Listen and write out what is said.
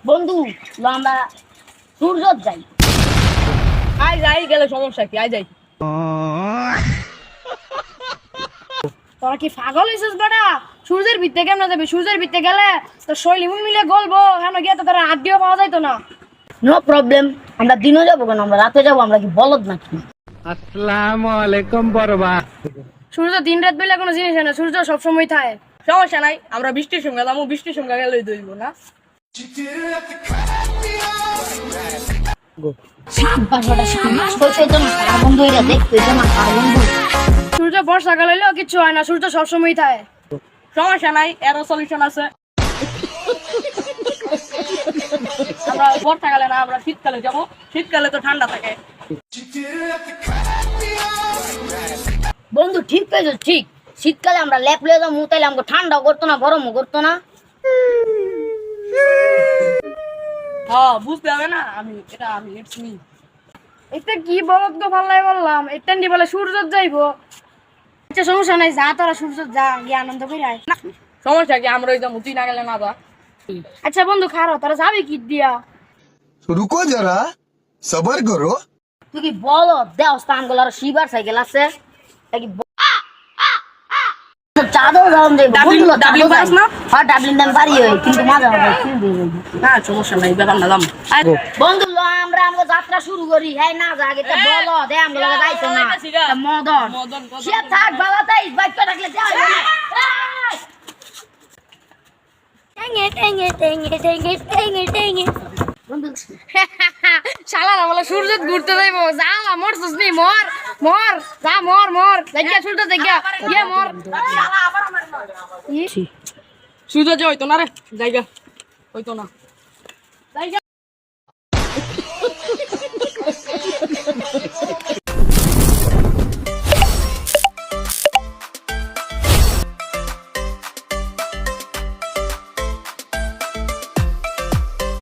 বন্ধু ল আমরা সূর্য যাই। আই যাই গেলে সমস্যা কি? আই যাই। তোরা কি পাগল হইছিস বেটা? সূর্যের ভিত্তে কেমন যাবে? সূর্যের ভিত্তে গেলে তোর শরীর ইমন মিলে গলবো, হেন গিয়ে তো তোরা আড্ডিও পাওয়া যাইতো না। নো প্রবলেম, আমরা দিনও যাবো কেন, আমরা রাতে যাবো। আমরা কি বলদ নাকি? আসসালামু আলাইকুম বরবা। সূর্য দিন রাত বলে কোনো জিনিস না, সূর্য সবসময় থাকে। সমস্যা নাই, আমরা বৃষ্টির সঙ্গে যাবো, বৃষ্টির সঙ্গে গেলেই দইব না। সূর্য বর্ষাকাল হইলেও কিচ্ছু হয় না, সূর্য সবসময় থাকে। সমস্যা নাই, এরও সলিউশন আছে। আমরা বর্ষাকালে না, আমরা শীতকালে যাবো। শীতকালে তো ঠান্ডা থাকে। বন্ধু ঠিক পেয়েছো, ঠিক। শীতকালে আমরা ল্যাপ লয়ে যাবো, তাইলে আমাকে ঠান্ডাও করতো না, গরমও করতো না। হ্যাঁ, বুঝতে হবে না, আমি ইটস মি। এটা কি বলদ গো, পাল্লাই বললাম এটা নি বলে সূর্য যাইবো। আচ্ছা সমস্যা নাই, যা তোরা সূর্য যা, গিয়ে আনন্দ করে আয়। সমস্যা কি? আমরা ওই যাবো, তুই না গেলে না যা। আচ্ছা বন্ধু খারো, তোরা যাবি কি দিয়া? रुको जरा सबर करो। তুই কি বলো দেও স্থান গুলো আর শিবার সাইকেল আছে চাঁদও যাওয়া যাইব। ডাবলিন পাস না? হ্যাঁ ডাবলিন দাম বাড়ি হয়, কিন্তু মজা হবে। না সমস্যা নাই, ব্যাপার না, যাবো। বন্ধু লো আমরা আমাকে যাত্রা শুরু করি। হ্যাঁ না যা আগে বলো দে আমগুলো যাইতো না। মদন মদন সে থাক বাবা, তাই বাইক রাখলে যাও। বন্ধু শালা না বলে সূর্য ঘুরতে যাইবো, যা মরছিস নি, মর মর, যা মর মর, দেখা সূর্য দেখা গিয়ে মর। সূর্য যে হইতো না রে, জায়গা হইতো না।